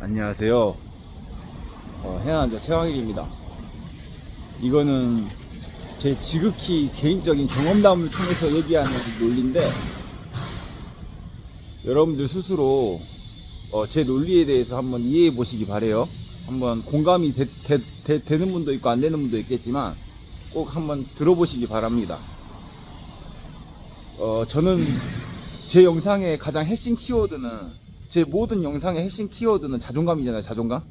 안녕하세요. 해안자 최왕일입니다. 이거는 제 지극히 개인적인 경험담을 통해서 얘기하는 논리인데, 여러분들 스스로 제 논리에 대해서 한번 이해해 보시기 바래요. 한번 공감이 되는 분도 있고 안 되는 분도 있겠지만 꼭 한번 들어보시기 바랍니다. 저는 제 영상의 가장 핵심 키워드는, 제 모든 영상의 핵심 키워드는 자존감이잖아요. 자존감.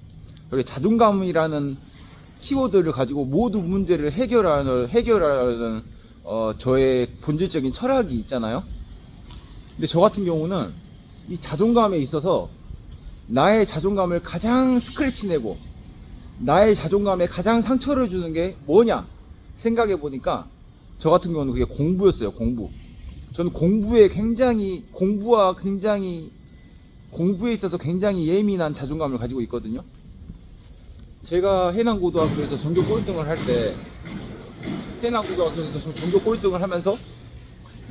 여기 자존감이라는 키워드를 가지고 모든 문제를 해결하는 저의 본질적인 철학이 있잖아요. 근데 저 같은 경우는 이 자존감에 있어서 나의 자존감을 가장 스크래치 내고 나의 자존감에 가장 상처를 주는 게 뭐냐 생각해 보니까 저 같은 경우는 그게 공부였어요. 공부. 저는 공부에 있어서 굉장히 예민한 자존감을 가지고 있거든요. 제가 해남고등학교에서 전교 꼴등을 할 때, 해남고등학교에서 전교 꼴등을 하면서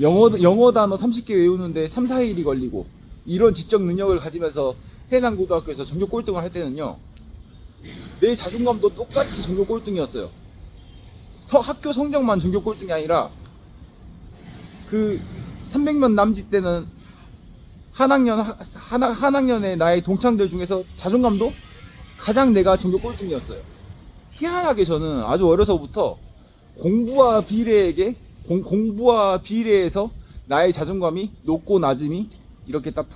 영어 단어 30개 외우는데 3, 4일이 걸리고, 이런 지적 능력을 가지면서 해남고등학교에서 전교 꼴등을 할 때는요, 내 자존감도 똑같이 전교 꼴등이었어요. 학교 성적만 전교 꼴등이 아니라 그 300명 남짓 때는 한 학년의 나의 동창들 중에서 자존감도 가장 내가 전교 꼴등이었어요. 희한하게 저는 아주 어려서부터 공부와 비례해서 나의 자존감이 높고 낮음이 이렇게 딱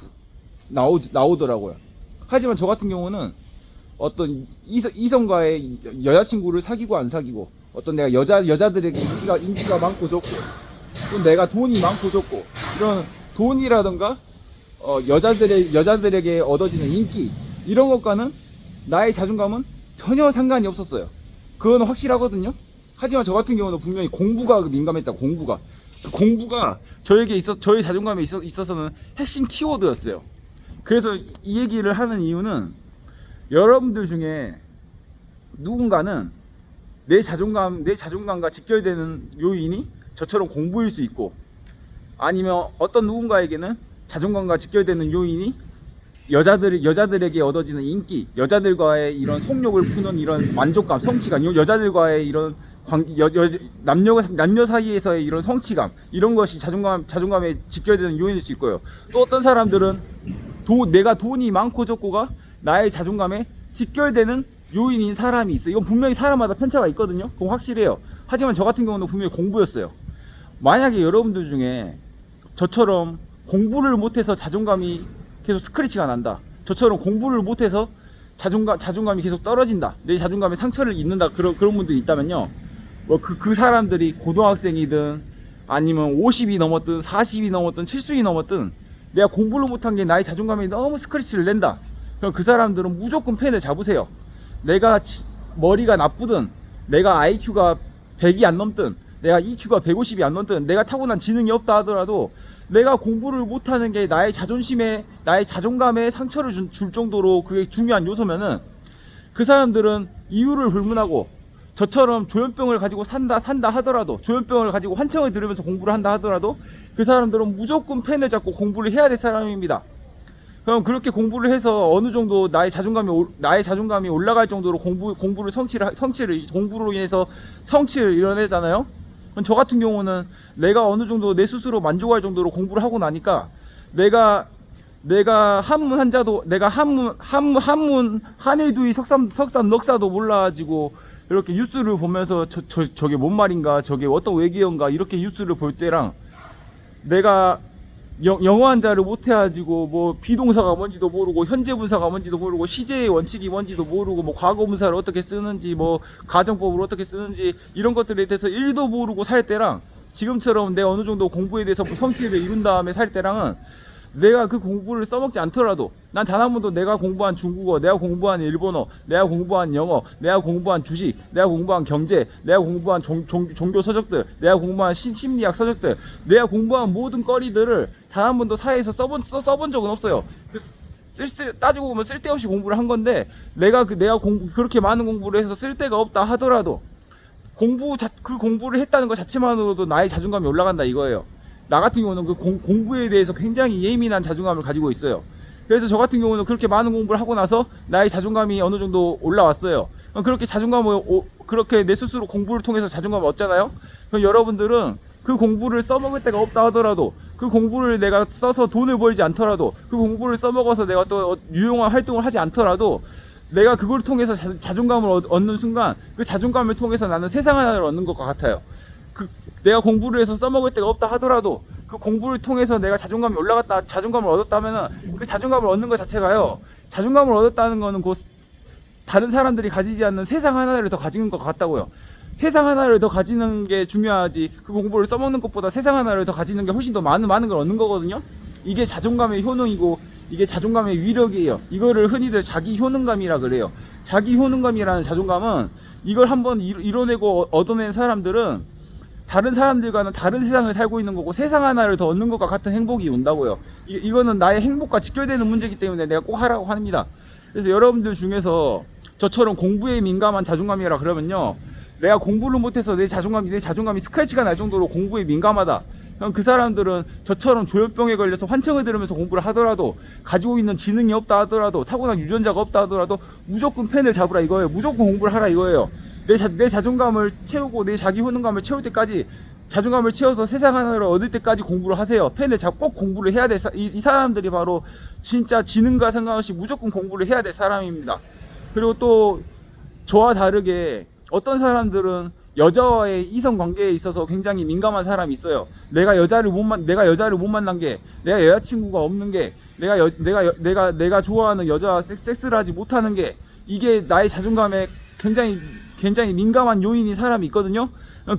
나오더라고요. 하지만 저 같은 경우는 어떤 이성과의 여자친구를 사귀고 안 사귀고, 어떤 내가 여자들에게 인기가 많고 좋고, 또 내가 돈이 많고 좋고, 이런 돈이라던가 여자들에게 얻어지는 인기, 이런 것과는 나의 자존감은 전혀 상관이 없었어요. 그건 확실하거든요. 하지만 저 같은 경우는 분명히 공부가 민감했다. 공부가 저의 자존감에 있어서는 핵심 키워드였어요. 그래서 이 얘기를 하는 이유는, 여러분들 중에 누군가는 내 자존감과 직결되는 요인이 저처럼 공부일 수 있고, 아니면 어떤 누군가에게는 자존감과 직결되는 요인이 여자들에게 얻어지는 인기, 여자들과의 이런 성욕을 푸는 이런 만족감, 성취감, 여자들과의 이런 남녀 사이에서의 이런 성취감, 이런 것이 자존감에 직결되는 요인일 수 있고요. 또 어떤 사람들은 내가 돈이 많고 적고가 나의 자존감에 직결되는 요인인 사람이 있어요. 이건 분명히 사람마다 편차가 있거든요. 그건 확실해요. 하지만 저 같은 경우는 분명히 공부였어요. 만약에 여러분들 중에 저처럼 공부를 못해서 자존감이 계속 스크래치가 난다, 저처럼 공부를 못해서 자존감이 계속 떨어진다, 내 자존감에 상처를 입는다, 그런 분들이 있다면요, 그 사람들이 고등학생이든 아니면 50이 넘었든 40이 넘었든 70이 넘었든 내가 공부를 못한 게 나의 자존감에 너무 스크래치를 낸다, 그럼 그 사람들은 무조건 펜을 잡으세요. 내가 머리가 나쁘든, 내가 IQ가 100이 안 넘든, 내가 EQ가 150이 안 넘든, 내가 타고난 지능이 없다 하더라도 내가 공부를 못하는 게 나의 자존감에 상처를 줄 정도로 그게 중요한 요소면은, 그 사람들은 이유를 불문하고, 저처럼 조현병을 가지고 산다 하더라도, 조현병을 가지고 환청을 들으면서 공부를 한다 하더라도 그 사람들은 무조건 펜을 잡고 공부를 해야 될 사람입니다. 그럼 그렇게 공부를 해서 어느 정도 나의 자존감이 올라갈 정도로 공부로 인해서 성취를 이뤄내잖아요. 저 같은 경우는 내가 어느 정도 내 스스로 만족할 정도로 공부를 하고 나니까, 내가 한문 한자도, 내가 한문 한일두의 석삼 넉사도 몰라가지고 이렇게 뉴스를 보면서 저게 뭔 말인가, 저게 어떤 외계어인가, 이렇게 뉴스를 볼 때랑, 내가 영어 한자를 못해가지고 뭐 비동사가 뭔지도 모르고 현재 분사가 뭔지도 모르고 시제의 원칙이 뭔지도 모르고 뭐 과거 분사를 어떻게 쓰는지 뭐 가정법을 어떻게 쓰는지 이런 것들에 대해서 1도 모르고 살 때랑, 지금처럼 내가 어느 정도 공부에 대해서 성취를 이룬 다음에 살 때랑은, 내가 그 공부를 써먹지 않더라도, 난 단 한 번도 내가 공부한 중국어, 내가 공부한 일본어, 내가 공부한 영어, 내가 공부한 주식, 내가 공부한 경제, 내가 공부한 종교 서적들, 내가 공부한 심리학 서적들, 내가 공부한 모든 거리들을 단 한 번도 사회에서 써본 적은 없어요. 따지고 보면 쓸데없이 공부를 한 건데, 내가 그렇게 많은 공부를 해서 쓸데가 없다 하더라도 그 공부를 했다는 것 자체만으로도 나의 자존감이 올라간다 이거예요. 나 같은 경우는 그 공부에 대해서 굉장히 예민한 자존감을 가지고 있어요. 그래서 저 같은 경우는 그렇게 많은 공부를 하고 나서 나의 자존감이 어느 정도 올라왔어요. 그렇게 자존감을 그렇게 내 스스로 공부를 통해서 자존감을 얻잖아요. 그럼 여러분들은 그 공부를 써먹을 데가 없다 하더라도, 그 공부를 내가 써서 돈을 벌지 않더라도, 그 공부를 써먹어서 내가 또 유용한 활동을 하지 않더라도, 내가 그걸 통해서 자존감을 얻는 순간, 그 자존감을 통해서 나는 세상 하나를 얻는 것과 같아요. 내가 공부를 해서 써먹을 데가 없다 하더라도 그 공부를 통해서 내가 자존감이 올라갔다, 자존감을 얻었다면은 그 자존감을 얻는 것 자체가요, 자존감을 얻었다는 거는 곧 다른 사람들이 가지지 않는 세상 하나를 더 가지는 것 같다고요. 세상 하나를 더 가지는 게 중요하지, 그 공부를 써먹는 것보다 세상 하나를 더 가지는 게 훨씬 더 많은 걸 얻는 거거든요. 이게 자존감의 효능이고, 이게 자존감의 위력이에요. 이거를 흔히들 자기 효능감이라 그래요. 자기 효능감이라는 자존감은, 이걸 한번 이뤄내고 얻어낸 사람들은 다른 사람들과는 다른 세상을 살고 있는 거고, 세상 하나를 더 얻는 것과 같은 행복이 온다고요. 이거는 나의 행복과 직결되는 문제이기 때문에 내가 꼭 하라고 합니다. 그래서 여러분들 중에서 저처럼 공부에 민감한 자존감이라 그러면요, 내가 공부를 못해서 내 자존감이 스크래치가 날 정도로 공부에 민감하다, 그럼 그 사람들은 저처럼 조현병에 걸려서 환청을 들으면서 공부를 하더라도, 가지고 있는 지능이 없다 하더라도, 타고난 유전자가 없다 하더라도 무조건 펜을 잡으라 이거예요. 무조건 공부를 하라 이거예요. 내 자존감을 채우고 내 자기 효능감을 채울 때까지, 자존감을 채워서 세상 하나를 얻을 때까지 공부를 하세요. 펜을 잡고 꼭 공부를 해야 될 이 사람들이 바로 진짜 지능과 상관없이 무조건 공부를 해야 될 사람입니다. 그리고 또 저와 다르게 어떤 사람들은 여자와의 이성 관계에 있어서 굉장히 민감한 사람이 있어요. 내가 여자를 못 만난 게, 내가 여자친구가 없는 게, 내가 좋아하는 여자와 섹스를 하지 못하는 게, 이게 나의 자존감에 굉장히 민감한 요인인 사람이 있거든요.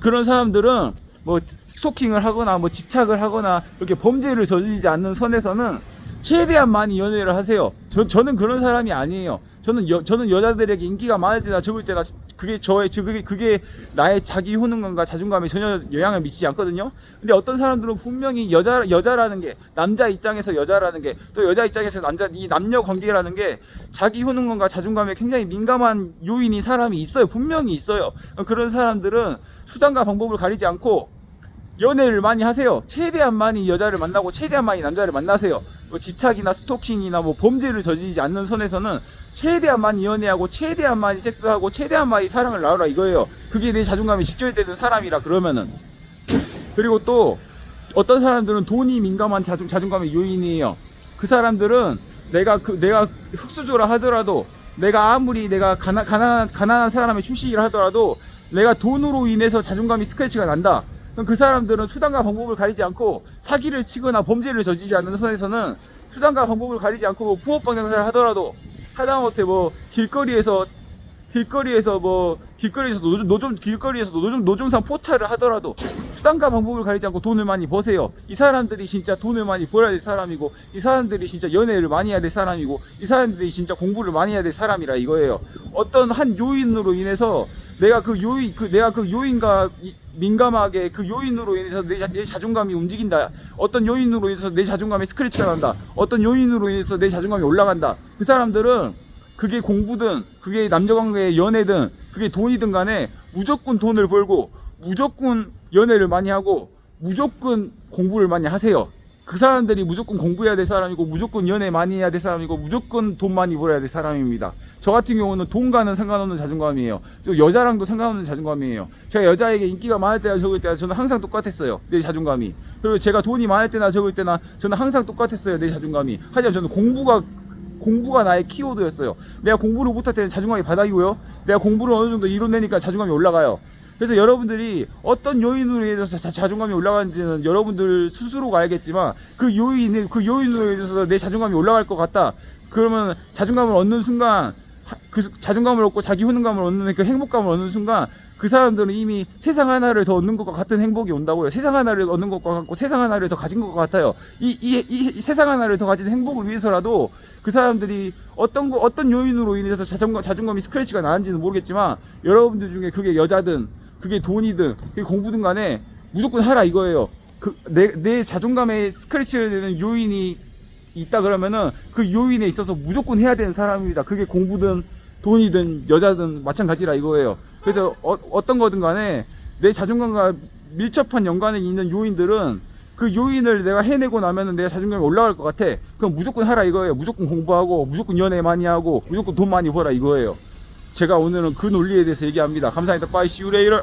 그런 사람들은 뭐 스토킹을 하거나 뭐 집착을 하거나 이렇게 범죄를 저지르지 않는 선에서는 최대한 많이 연애를 하세요. 저는 그런 사람이 아니에요. 저는 여자들에게 인기가 많을 때나 적을 때나 그게 나의 자기 효능감과 자존감에 전혀 영향을 미치지 않거든요. 근데 어떤 사람들은 분명히 여자라는 게, 남자 입장에서 여자라는 게, 또 여자 입장에서 이 남녀 관계라는 게 자기 효능감과 자존감에 굉장히 민감한 요인이 사람이 있어요. 분명히 있어요. 그런 사람들은 수단과 방법을 가리지 않고 연애를 많이 하세요. 최대한 많이 여자를 만나고 최대한 많이 남자를 만나세요. 뭐 집착이나 스토킹이나 뭐 범죄를 저지르지 않는 선에서는 최대한 많이 연애하고 최대한 많이 섹스하고 최대한 많이 사랑을 나누라 이거예요. 그게 내 자존감이 직결되는 사람이라 그러면은. 그리고 또 어떤 사람들은 돈이 민감한 자존감의 요인이에요. 그 사람들은 내가 흙수저라 하더라도, 내가 아무리 가난한 사람의 출신이라 하더라도, 내가 돈으로 인해서 자존감이 스크래치가 난다, 그럼 그 사람들은 수단과 방법을 가리지 않고 사기를 치거나 범죄를 저지르지 않는 선에서는 수단과 방법을 가리지 않고 붕어빵 장사를 하더라도, 하다못해 뭐 길거리에서 노점상 포차를 하더라도 수단과 방법을 가리지 않고 돈을 많이 버세요. 이 사람들이 진짜 돈을 많이 벌어야 될 사람이고, 이 사람들이 진짜 연애를 많이 해야 될 사람이고, 이 사람들이 진짜 공부를 많이 해야 될 사람이라 이거예요. 어떤 한 요인으로 인해서 내가 그 요인과 민감하게, 그 요인으로 인해서 내 자존감이 움직인다, 어떤 요인으로 인해서 내 자존감에 스크래치가 난다, 어떤 요인으로 인해서 내 자존감이 올라간다, 그 사람들은 그게 공부든 그게 남녀관계의 연애든 그게 돈이든 간에 무조건 돈을 벌고 무조건 연애를 많이 하고 무조건 공부를 많이 하세요. 그 사람들이 무조건 공부해야 될 사람이고, 무조건 연애 많이 해야 될 사람이고, 무조건 돈 많이 벌어야 될 사람입니다. 저 같은 경우는 돈과는 상관없는 자존감이에요. 또 여자랑도 상관없는 자존감이에요. 제가 여자에게 인기가 많을 때나 적을 때나 저는 항상 똑같았어요, 내 자존감이. 그리고 제가 돈이 많을 때나 적을 때나 저는 항상 똑같았어요, 내 자존감이. 하지만 저는 공부가 나의 키워드였어요. 내가 공부를 못할 때는 자존감이 바닥이고요, 내가 공부를 어느 정도 이뤄내니까 자존감이 올라가요. 그래서 여러분들이 어떤 요인으로 인해서 자존감이 올라가는지는 여러분들 스스로가 알겠지만, 그 요인으로 인해서 내 자존감이 올라갈 것 같다, 그러면 자존감을 얻는 순간, 그 자존감을 얻고 자기 효능감을 얻는 그 행복감을 얻는 순간, 그 사람들은 이미 세상 하나를 더 얻는 것과 같은 행복이 온다고요. 세상 하나를 얻는 것과 같고 세상 하나를 더 가진 것과 같아요. 이 세상 하나를 더 가진 행복을 위해서라도 그 사람들이 어떤 요인으로 인해서 자존감이 스크래치가 나는지는 모르겠지만, 여러분들 중에 그게 여자든 그게 돈이든 그게 공부든 간에 무조건 하라 이거예요. 내 자존감에 스크래치를 내는 요인이 있다 그러면은 그 요인에 있어서 무조건 해야 되는 사람입니다. 그게 공부든 돈이든 여자든 마찬가지라 이거예요. 그래서 어떤 거든 간에 내 자존감과 밀접한 연관이 있는 요인들은 그 요인을 내가 해내고 나면은 내 자존감이 올라갈 것 같아. 그럼 무조건 하라 이거예요. 무조건 공부하고, 무조건 연애 많이 하고, 무조건 돈 많이 벌어 이거예요. 제가 오늘은 그 논리에 대해서 얘기합니다. 감사합니다. 빠이, see you later.